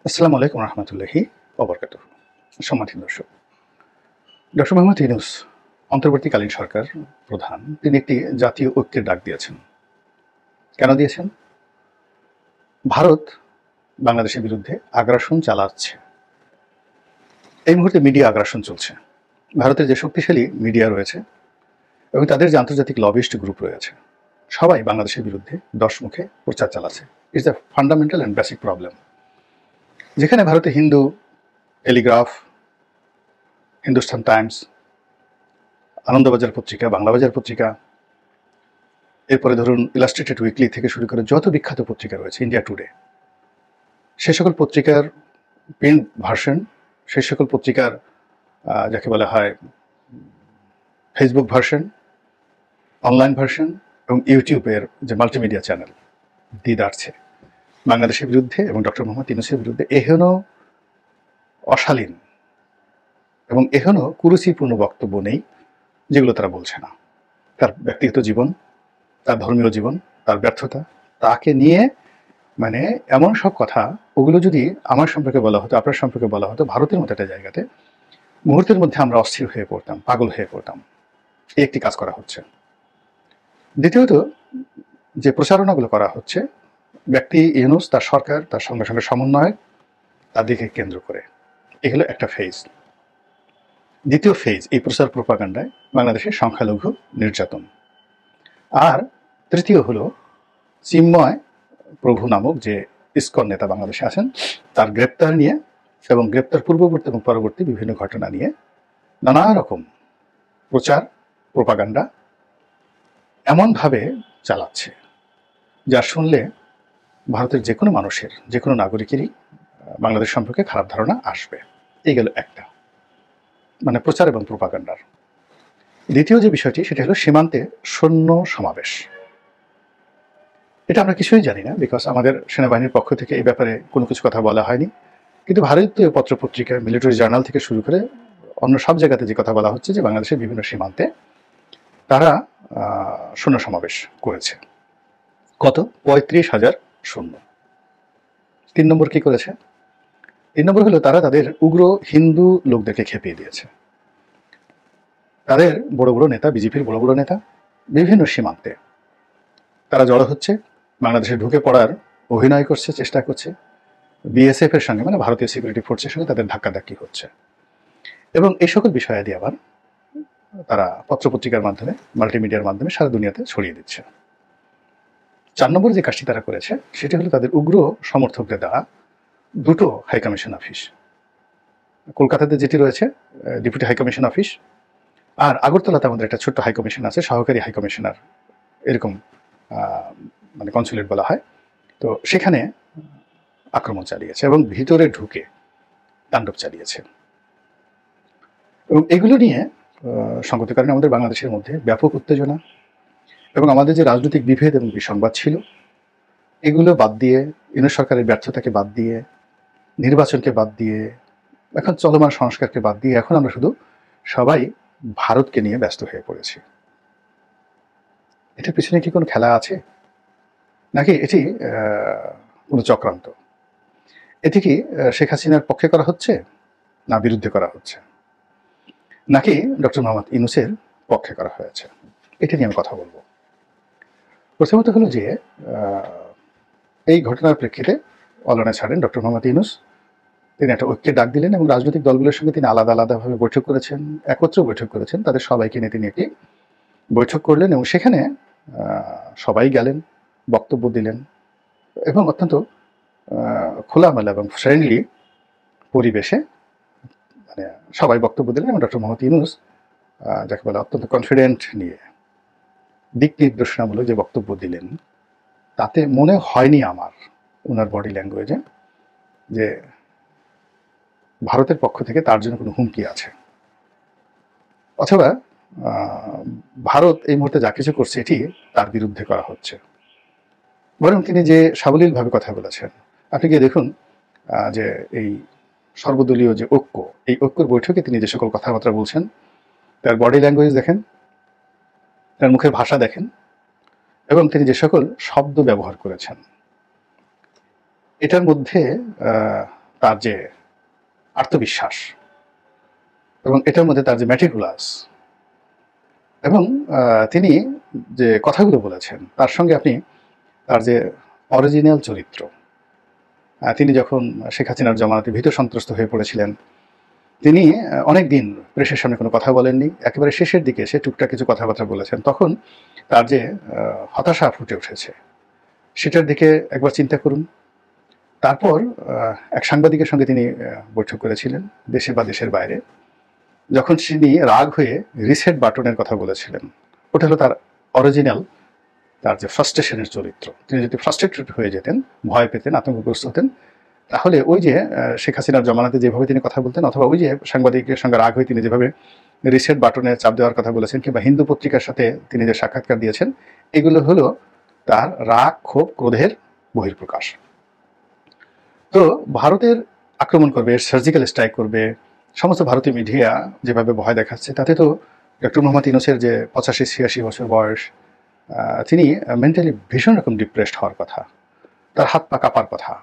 আসসালামু আলাইকুম রহমতুল্লাহি ওবরকাতুহ। সম্মানিত দর্শক, ডক্টর মোহাম্মদ ইউনূস অন্তর্বর্তীকালীন সরকার প্রধান, তিনি একটি জাতীয় ঐক্যের ডাক দিয়েছেন। কেন দিয়েছেন? ভারত বাংলাদেশের বিরুদ্ধে আগ্রাসন চালাচ্ছে। এই মুহূর্তে মিডিয়া আগ্রাসন চলছে। ভারতের যে শক্তিশালী মিডিয়া রয়েছে এবং তাদের যে আন্তর্জাতিক লবিস্ট গ্রুপ রয়েছে, সবাই বাংলাদেশের বিরুদ্ধে দশমুখে প্রচার চালাচ্ছে। It's the fundamental and basic problem. যেখানে ভারতে হিন্দু, টেলিগ্রাফ, হিন্দুস্তান টাইমস, আনন্দবাজার পত্রিকা, বাংলাবাজার পত্রিকা, এরপরে ধরুন ইলাস্ট্রেটেড উইকলি থেকে শুরু করে যত বিখ্যাত পত্রিকা রয়েছে, ইন্ডিয়া টুডে, সে সকল পত্রিকার প্রিন্ট ভার্সন, সে সকল পত্রিকার যাকে বলা হয় ফেসবুক ভার্সন, অনলাইন ভার্সন এবং ইউটিউবের যে মাল্টিমিডিয়া চ্যানেল দিদারছে বাংলাদেশের বিরুদ্ধে এবং ডক্টর মোহাম্মদ ইউনূসের বিরুদ্ধে এহেন অশালীন এবং এহেন কুরুচিপূর্ণ বক্তব্য নেই যেগুলো তারা বলছে না। তার ব্যক্তিগত জীবন, তার ধর্মীয় জীবন, তার ব্যর্থতা, তাকে নিয়ে মানে এমন সব কথা, ওগুলো যদি আমার সম্পর্কে বলা হতো, আপনার সম্পর্কে বলা হতো, ভারতের মতো একটা জায়গাতে মুহূর্তের মধ্যে আমরা অস্থির হয়ে পড়তাম, পাগল হয়ে পড়তাম। এই একটি কাজ করা হচ্ছে। দ্বিতীয়ত, যে প্রচারণাগুলো করা হচ্ছে ব্যক্তি ইউনূস, তার সরকার, তার সঙ্গে সঙ্গে সমন্বয়ক, তাদেরকে কেন্দ্র করে, এগুলো একটা ফেজ। দ্বিতীয় ফেজ এই প্রচার প্রোপাগান্ডায় বাংলাদেশের সংখ্যালঘু নির্যাতন। আর তৃতীয় হলো চিন্ময় প্রভু নামক যে ইসকন নেতা বাংলাদেশে আছেন, তার গ্রেপ্তার নিয়ে এবং গ্রেপ্তার পূর্ববর্তী এবং পরবর্তী বিভিন্ন ঘটনা নিয়ে নানা রকম প্রচার প্রোপাগান্ডা এমনভাবে চালাচ্ছে যা শুনলে ভারতের যে কোনো মানুষের, যে কোনো নাগরিকেরই বাংলাদেশ সম্পর্কে খারাপ ধারণা আসবে। এই গেল একটা, মানে প্রচার এবং প্রোপাগান্ডার। দ্বিতীয় যে বিষয়টি, সেটা হলো সীমান্তে সৈন্য সমাবেশ। এটা আমরা কিছুই জানি না, বিকজ আমাদের সেনাবাহিনীর পক্ষ থেকে এই ব্যাপারে কোনো কিছু কথা বলা হয়নি। কিন্তু ভারতীয় পত্রপত্রিকা, মিলিটারি জার্নাল থেকে শুরু করে অন্য সব জায়গাতে যে কথা বলা হচ্ছে যে বাংলাদেশের বিভিন্ন সীমান্তে তারা সৈন্য সমাবেশ করেছে। কত? ৩৫,০০০ সৈন্য। ৩ নম্বর কি করেছে? ৩ নম্বর হলো তারা তাদের উগ্র হিন্দু লোকদেরকে খেপিয়ে দিয়েছে। তাদের বড় বড় নেতা, বিজেপির বড় বড় নেতা বিভিন্ন সীমান্তে তারা জড়ো হচ্ছে, বাংলাদেশে ঢুকে পড়ার অভিনয় করছে, চেষ্টা করছে। বিএসএফ এর সঙ্গে, মানে ভারতীয় সিকিউরিটি ফোর্সের সঙ্গে তাদের ধাক্কাধাক্কি হচ্ছে এবং এই সকল বিষয়াদি আবার তারা পত্রপত্রিকার মাধ্যমে, মাল্টিমিডিয়ার মাধ্যমে সারা দুনিয়াতে ছড়িয়ে দিচ্ছে। ৪ নম্বর যে কাজটি তারা করেছে সেটি হলো তাদের উগ্র সমর্থকদের দ্বারা দুটো হাইকমিশন অফিস, কলকাতাতে যেটি রয়েছে ডেপুটি হাইকমিশন অফিস, আর আগরতলাতে আমাদের একটা ছোট্ট হাইকমিশন আছে, সহকারী হাইকমিশনার এরকম মানে কনসুলেট বলা হয়। তো সেখানে আক্রমণ চালিয়েছে এবং ভিতরে ঢুকে তাণ্ডব চালিয়েছে। এবং এগুলো নিয়ে সংগতির কারণে আমাদের বাংলাদেশের মধ্যে ব্যাপক উত্তেজনা এবং আমাদের যে রাজনৈতিক বিভেদ এবং বিসংবাদ ছিল, এগুলো বাদ দিয়ে, ইউনূস সরকারের ব্যর্থতাকে বাদ দিয়ে, নির্বাচনকে বাদ দিয়ে, এখন চলমান সংস্কারকে বাদ দিয়ে এখন আমরা শুধু সবাই ভারতকে নিয়ে ব্যস্ত হয়ে পড়েছি। এটার পিছনে কি কোনো খেলা আছে, নাকি এটি কোনো চক্রান্ত? এটি কি শেখ হাসিনার পক্ষে করা হচ্ছে, না বিরুদ্ধে করা হচ্ছে, নাকি ডক্টর মোহাম্মদ ইউনূসের পক্ষে করা হয়েছে? এটা নিয়ে আমি কথা বলবো। প্রথমত হলো যে এই ঘটনার প্রেক্ষিতে অলনে ছাড়েন ডক্টর মোহাম্মদ ইউনূস, তিনি একটা ঐক্যের ডাক দিলেন এবং রাজনৈতিক দলগুলোর সঙ্গে তিনি আলাদা আলাদাভাবে বৈঠক করেছেন, একত্র বৈঠক করেছেন, তাদের সবাইকে নিয়ে তিনি একটি বৈঠক করলেন এবং সেখানে সবাই গেলেন, বক্তব্য দিলেন এবং অত্যন্ত খোলামেলা এবং ফ্রেন্ডলি পরিবেশে মানে সবাই বক্তব্য দিলেন এবং ডক্টর মোহাম্মদ ইউনূস যাকে বলে অত্যন্ত কনফিডেন্ট নিয়ে দিক নির্দেশনামূলক যে বক্তব্য দিলেন, তাতে মনে হয়নি আমার ওনার বডি ল্যাঙ্গুয়েজে যে ভারতের পক্ষ থেকে তার জন্য কোনো হুমকি আছে, অথবা ভারত এই মুহূর্তে যা কিছু করছে এটি তার বিরুদ্ধে করা হচ্ছে। বরং তিনি যে সাবলীলভাবে কথা বলেছেন, আপনি গিয়ে দেখুন যে এই সর্বদলীয় যে ঐক্য, এই ঐক্যর বৈঠকে তিনি যে সকল কথাবার্তা বলছেন, তার বডি ল্যাঙ্গুয়েজ দেখেন, তার মুখের ভাষা দেখেন এবং তিনি যে সকল শব্দ ব্যবহার করেছেন, এটার মধ্যে তার যে আত্মবিশ্বাস এবং এটার মধ্যে তার যে ম্যাটিকুলাস এবং তিনি যে কথাগুলো বলেছেন তার সঙ্গে আপনি তার যে অরিজিনাল চরিত্র, তিনি যখন শেখ হাসিনার জমানাতে ভীত সন্ত্রস্ত হয়ে পড়েছিলেন, তিনি অনেক দিন প্রেসের সামনে কোনো কথা বলেননি। একেবারে শেষের দিকে সে টুকটাক কিছু কথাবার্তা বলেছেন, তখন তার যে হতাশা ফুটে উঠেছে সেটার দিকে একবার চিন্তা করুন। তারপর এক সাংবাদিকের সঙ্গে তিনি বৈঠক করেছিলেন দেশে বা দেশের বাইরে, যখন তিনি রাগ হয়ে রিসেট বাটনের কথা বলেছিলেন, ওটা হলো তার অরিজিনাল, তার যে ফ্রাস্ট্রেশনের চরিত্র। তিনি যদি ফ্রাস্ট্রেটেড হয়ে যেতেন, ভয় পেতেন, আতঙ্কগ্রস্ত হতেন, তাহলে ওই যে শেখ হাসিনার জমানাতে যেভাবে তিনি কথা বলতেন, অথবা ওই যে সাংবাদিকের সঙ্গে রাগ হয়ে তিনি যেভাবে রিসেট বাটনে চাপ দেওয়ার কথা বলেছেন, কিংবা হিন্দু পত্রিকার সাথে তিনি যে সাক্ষাৎকার দিয়েছেন, এগুলো হলো তার রাগ, ক্ষোভ, ক্রোধের বহিঃপ্রকাশ। তো ভারতের আক্রমণ করবে, সার্জিক্যাল স্ট্রাইক করবে, সমস্ত ভারতীয় মিডিয়া যেভাবে ভয় দেখাচ্ছে, তাতে তো ডক্টর মোহাম্মদ ইউনূসের যে 85-86 বছর বয়স, তিনি মেন্টালি ভীষণ রকম ডিপ্রেসড হওয়ার কথা, তার হাত পা কাঁপার কথা।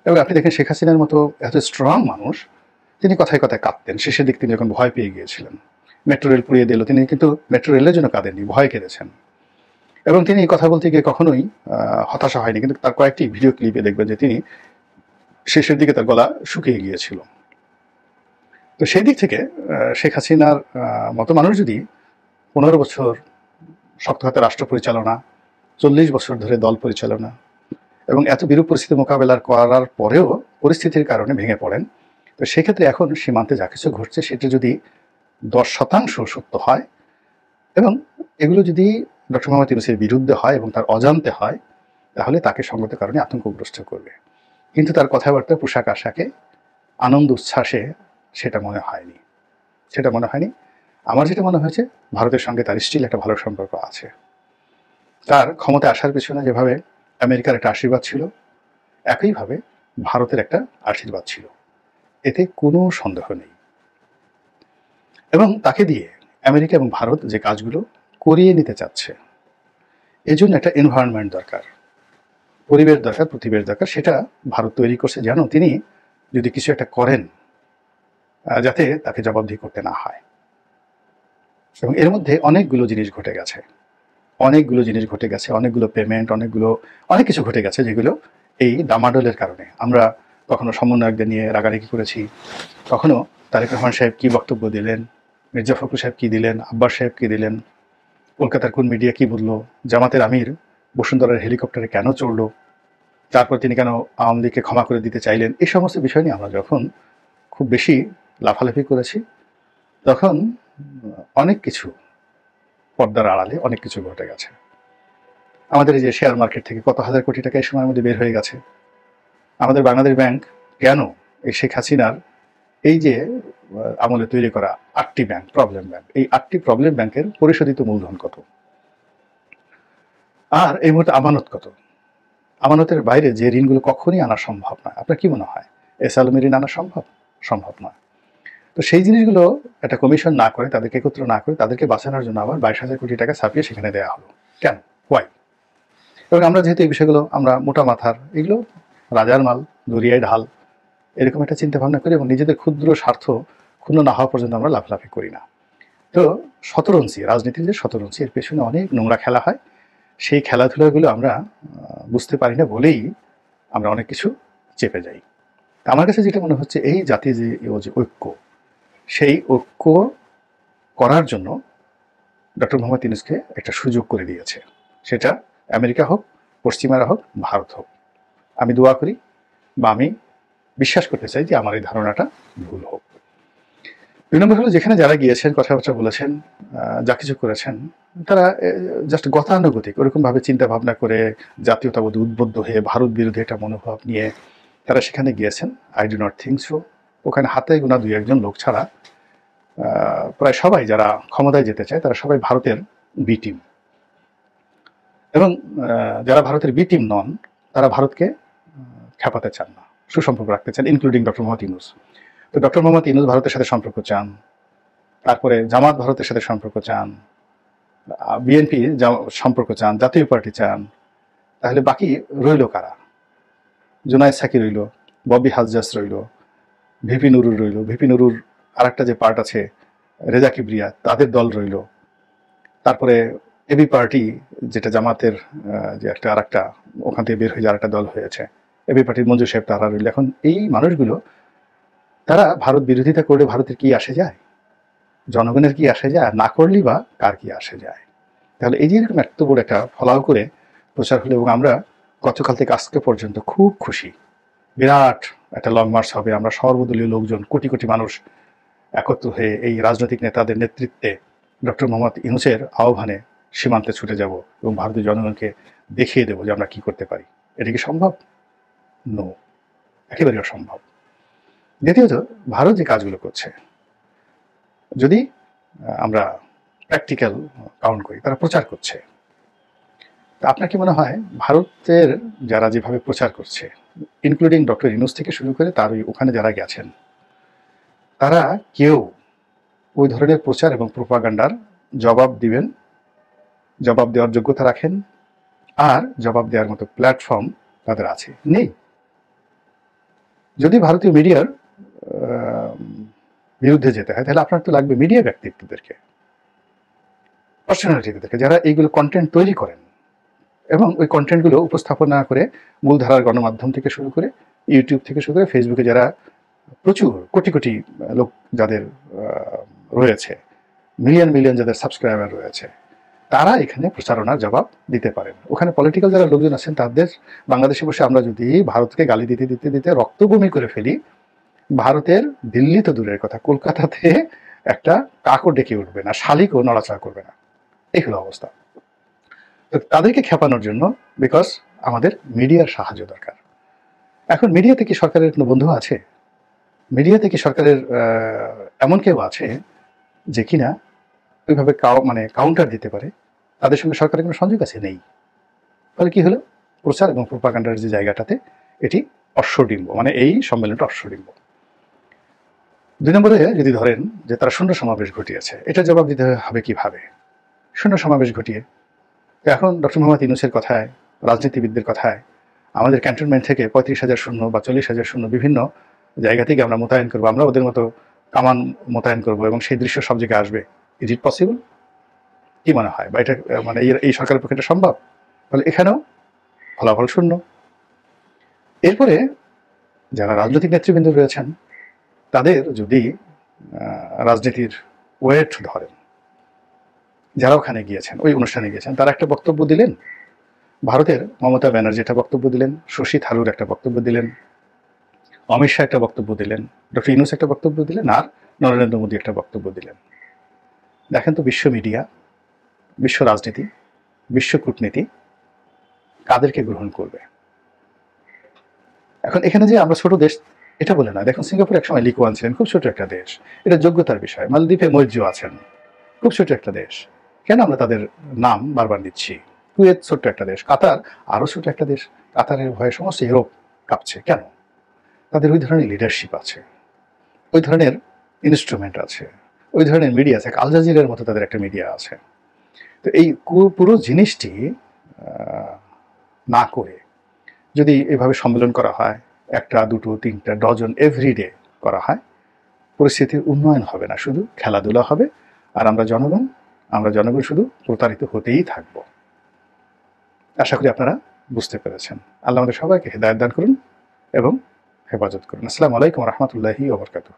এবং আপনি দেখেন শেখ হাসিনার মতো এত স্ট্রং মানুষ, তিনি কথায় কথায় কাঁদতেন। শেষের দিক তিনি যখন ভয় পেয়ে গিয়েছিলেন, মেট্রো রেল পুড়িয়ে দিল, তিনি কিন্তু মেট্রো রেলের জন্য কাঁদেননি, ভয় কেঁদেছেন। এবং তিনি কথা বলতে গিয়ে কখনোই হতাশা হয়নি, কিন্তু তার কয়েকটি ভিডিও ক্লিপে দেখবেন যে তিনি শেষের দিকে তার গলা শুকিয়ে গিয়েছিল। তো সেই দিক থেকে শেখ হাসিনার মতো মানুষ যদি 15 বছর শক্ত হাতে রাষ্ট্র পরিচালনা, 40 বছর ধরে দল পরিচালনা এবং এত বিরূপ পরিস্থিতি মোকাবেলা করার পরেও পরিস্থিতির কারণে ভেঙে পড়েন, তো সেক্ষেত্রে এখন সীমান্তে যা কিছু ঘটছে সেটা যদি 10% সত্য হয় এবং এগুলো যদি ডক্টর মোহাম্মদ ইউনূসের বিরুদ্ধে হয় এবং তার অজান্তে হয়, তাহলে তাকে সঙ্গত কারণে আতঙ্কগ্রস্ত করবে। কিন্তু তার কথাবার্তা, পোশাক আশাকে, আনন্দ উচ্ছ্বাসে সেটা মনে হয়নি। আমার যেটা মনে হয়েছে, ভারতের সঙ্গে তার স্টিল একটা ভালো সম্পর্ক আছে। তার ক্ষমতা আসার পেছনে যেভাবে আমেরিকার একটা আশীর্বাদ ছিল, একইভাবে ভারতের একটা আশীর্বাদ ছিল, এতে কোনো সন্দেহ নেই। এবং তাকে দিয়ে আমেরিকা এবং ভারত যে কাজগুলো করিয়ে নিতে চাচ্ছে, এজন্য একটা এনভায়রনমেন্ট দরকার, পরিবেশ দরকার, প্রতিবেশ দরকার। সেটা ভারত তৈরি করছে যেন তিনি যদি কিছু একটা করেন, যাতে তাকে জবাবদিহি করতে না হয়। এবং এর মধ্যে অনেকগুলো জিনিস ঘটে গেছে, অনেকগুলো পেমেন্ট, অনেক কিছু ঘটে গেছে, যেগুলো এই ডামাডোলের কারণে। আমরা কখনো সমন্বয়কদের নিয়ে রাগারাগি করেছি, কখনো তারেক রহমান সাহেব কী বক্তব্য দিলেন, মির্জা ফখরুল সাহেব কী দিলেন, আব্বাস সাহেব কী দিলেন, কলকাতার কোন মিডিয়া কী বললো, জামাতের আমির বসুন্ধরার হেলিকপ্টারে কেন চড়লো, তারপর তিনি কেন আওয়ামী লীগকে ক্ষমা করে দিতে চাইলেন, এই সমস্ত বিষয় নিয়ে আমরা যখন খুব বেশি লাফালাফি করেছি, তখন অনেক কিছু পর্দার আড়ালে অনেক কিছু ঘটে গেছে। আমাদের এই যে শেয়ার মার্কেট থেকে কত হাজার কোটি টাকা এই সময়ের মধ্যে বের হয়ে গেছে। আমাদের বাংলাদেশ ব্যাংক কেন এই শেখ হাসিনার এই যে আমলে তৈরি করা 8টি ব্যাংক, প্রবলেম ব্যাংক, এই 8টি প্রবলেম ব্যাংকের পরিশোধিত মূলধন কত, আর এই মুহূর্তে আমানত কত? আমানতের বাইরে যে ঋণগুলো কখনই আনা সম্ভব নয়। আপনার কি মনে হয় এস আলমের ঋণ আনা সম্ভব নয়? তো সেই জিনিসগুলো একটা কমিশন না করে, তাদেরকে একত্র না করে, তাদেরকে বাঁচানোর জন্য আবার 22,000 কোটি টাকা ছাপিয়ে সেখানে দেওয়া হলো কেন? ওয়াই? এবং আমরা যেহেতু এই বিষয়গুলো আমরা মোটা মাথার, এগুলো রাজার মাল, দরিয়ায় ঢাল, এরকম একটা চিন্তা ভাবনা করি এবং নিজেদের ক্ষুদ্র স্বার্থ ক্ষুণ্ণ না হওয়া পর্যন্ত আমরা লাফালাফি করি না। তো শতরঞ্চি, রাজনীতির যে শতরঞ্চি, এর পেছনে অনেক নোংরা খেলা হয়। সেই খেলাধুলাগুলো আমরা বুঝতে পারি না বলেই আমরা অনেক কিছু চেপে যাই। আমার কাছে যেটা মনে হচ্ছে, এই জাতি যে ঐক্য, সেই ঐক্য করার জন্য ডক্টর মোহাম্মদ ইউনূসকে একটা সুযোগ করে দিয়েছে। সেটা আমেরিকা হোক, পশ্চিমারা হোক, ভারত হোক। আমি দোয়া করি বা আমি বিশ্বাস করতে চাই যে আমার এই ধারণাটা ভুল হোক। 2 নম্বর হলো, যেখানে যারা গিয়েছেন, কথাবার্তা বলেছেন, যা কিছু করেছেন, তারা জাস্ট গতানুগতিক ওরকমভাবে চিন্তা ভাবনা করে জাতীয়তাবোধ উদ্বুদ্ধ হয়ে ভারত বিরোধী একটা মনোভাব নিয়ে তারা সেখানে গিয়েছেন। I do not think so. ওখানে হাতে গোনা 2-1 লোক ছাড়া প্রায় সবাই যারা ক্ষমতায় যেতে চায়, তারা সবাই ভারতের বি টিম। এবং যারা ভারতের বি টিম নন, তারা ভারতকে খেপাতে চান না, সুসম্পর্ক রাখতে চান, ইনক্লুডিং ডক্টর মোহাম্মদ ইউনূস। তো ডক্টর মোহাম্মদ ইউনূস ভারতের সাথে সম্পর্ক চান, তারপরে জামাত ভারতের সাথে সম্পর্ক চান, বিএনপি সম্পর্ক চান, জাতীয় পার্টি চান, তাহলে বাকি রইল কারা? জুনায়েদ সাকি রইল, ববি হাজ্জাজ রইল, ভিপি নুরুর রইল, ভিপি নুরুর আরেকটা যে পার্ট আছে রেজা কিবরিয়া, তাদের দল রইল, তারপরে এবি পার্টি যেটা জামাতের যে একটা আরেকটা ওখান থেকে বের হয়ে যে আরেকটা দল হয়েছে, এবি পার্টির মঞ্জু সাহেব তারা রইল। এখন এই মানুষগুলো তারা ভারত বিরোধিতা করলে ভারতের কি আসে যায়? জনগণের কি আসে যায়? না করলেই বা কার কি আসে যায়? তাহলে এই যে এরকম এত বড় একটা ফলাও করে প্রচার হলো, এবং আমরা গতকাল থেকে আজকে পর্যন্ত খুব খুশি। বিরাট একটা লং মার্চ হবে, আমরা সর্বদলীয় লোকজন, কোটি কোটি মানুষ একত্র হয়ে এই রাজনৈতিক নেতাদের নেতৃত্বে ডক্টর মোহাম্মদ ইউনূসের আহ্বানে সীমান্তে ছুটে যাব এবং ভারতীয় জনগণকে দেখিয়ে দেবো যে আমরা কি করতে পারি। এটা কি সম্ভব? নো, একেবারে অসম্ভব। দ্বিতীয়ত, ভারত যে কাজগুলো করছে, যদি আমরা প্র্যাকটিক্যাল কাউন্ট করি, তারা প্রচার করছে। আপনার কি মনে হয় ভারতের যারা যেভাবে প্রচার করছে, ইনক্লুডিং ডক্টর ইউনূস থেকে শুরু করে তার ওখানে যারা গেছেন, তারা কেউ ওই ধরনের প্রচার এবং প্রোপাগান্ডার জবাব দিবেন, জবাব দেওয়ার যোগ্যতা রাখেন, আর জবাব দেওয়ার মতো প্ল্যাটফর্ম তাদের আছে? নেই। যদি ভারতীয় মিডিয়ার বিরুদ্ধে যেতে হয়, তাহলে আপনার তো লাগবে মিডিয়া ব্যক্তিত্বদেরকে, পার্সোনালিটিদেরকে, যারা এইগুলো কন্টেন্ট তৈরি করেন এবং ওই কন্টেন্টগুলো উপস্থাপনা করে মূলধারার গণমাধ্যম থেকে শুরু করে ইউটিউব থেকে শুরু করে ফেসবুকে যারা প্রচুর কোটি কোটি লোক যাদের রয়েছে, মিলিয়ন মিলিয়ন যাদের সাবস্ক্রাইবার রয়েছে, তারা এখানে প্রচারণার জবাব দিতে পারেন। ওখানে পলিটিক্যাল যারা লোকজন আছেন, তাদের বাংলাদেশে বসে আমরা যদি ভারতকে গালি দিতে দিতে দিতে রক্তভূমি করে ফেলি, ভারতের দিল্লি তো দূরের কথা, কলকাতাতে একটা কাকও ডেকে উঠবে না, শালিকও নড়াচড়া করবে না। এই হলো অবস্থা। তো তাদেরকে খেপানোর জন্য বিকজ আমাদের মিডিয়ার সাহায্য দরকার। এখন মিডিয়াতে কি সরকারের কোনো বন্ধু আছে? মিডিয়াতে কি সরকারের এমন কেউ আছে যে কিনা ওইভাবে কাউন্টার দিতে পারে? তাদের সঙ্গে সরকারের কোনো সংযোগ আছে? নেই। ফলে কি হলো? প্রচার এবং প্রোপাগান্ডার যে জায়গাটাতে এটি অশ্বডিম্ব, মানে এই সম্মেলনটা অশ্বডিম্ব। 2 নম্বরে যদি ধরেন যে তারা শূন্য সমাবেশ ঘটিয়েছে, এটা জবাব দিতে হবে কিভাবে? শূন্য সমাবেশ ঘটিয়ে এখন ডক্টর মোহাম্মদ ইউনূসের কথায়, রাজনীতিবিদদের কথায়, আমাদের ক্যান্টনমেন্ট থেকে 35,000 সৈন্য বা 40,000 সৈন্য বিভিন্ন জায়গা থেকে আমরা মোতায়েন করবো, আমরা ওদের মতো কামান মোতায়েন করবো এবং সেই দৃশ্য সব জায়গায় আসবে। Is it possible? কি মনে হয়? বা এটা মানে এই সরকারের পক্ষে এটা সম্ভব? ফলে এখানেও ফলাফল শূন্য। এরপরে যারা রাজনৈতিক নেতৃবৃন্দ রয়েছেন, তাদের যদি রাজনীতির ওয়েট ধরেন, যারা ওখানে গিয়েছেন, ওই অনুষ্ঠানে গিয়েছেন, তারা একটা বক্তব্য দিলেন, ভারতের মমতা ব্যানার্জি একটা বক্তব্য দিলেন, শশী থারুর একটা বক্তব্য দিলেন, অমিত শাহ একটা বক্তব্য দিলেন, ডক্টর ইউনূস একটা বক্তব্য দিলেন, আর নরেন্দ্র মোদী একটা বক্তব্য দিলেন। দেখেন তো বিশ্ব মিডিয়া, বিশ্ব রাজনীতি, বিশ্ব কূটনীতি কাদেরকে গ্রহণ করবে? এখন এখানে যে আমরা ছোট দেশ এটা বলে না। দেখুন, সিঙ্গাপুর একসময় লি কুয়ান ছিলেন, খুব ছোট একটা দেশ, এটা যোগ্যতার বিষয়। মালদ্বীপে মৈত্রী আছেন, খুব ছোট একটা দেশ, কেন আমরা তাদের নাম বারবার দিচ্ছি? কুয়েত ছোট্ট একটা দেশ, কাতার আরো ছোট একটা দেশ, কাতারের ভয়ে সমস্ত ইউরোপ কাঁপছে কেন? তাদের ওই ধরনের লিডারশিপ আছে, ওই ধরনের ইনস্ট্রুমেন্ট আছে, ওই ধরনের মিডিয়া আছে, আল জাজিরার মতো তাদের একটা মিডিয়া আছে। তো এই পুরো জিনিসটি না করে যদি এভাবে সম্মেলন করা হয়, 1টা 2টো 3টা ডজন এভরিডে করা হয়, পরিস্থিতির উন্নয়ন হবে না, শুধু খেলাধুলা হবে। আর আমরা জনগণ শুধু প্রতারিত হতেই থাকব। আশা করি আপনারা বুঝতে পেরেছেন। আল্লাহ আমাদের সবাইকে হেদায়েত দান করুন এবং হেফাজত করুন। আসসালামু আলাইকুম ওয়া রাহমাতুল্লাহি ওয়া বারাকাতুহু।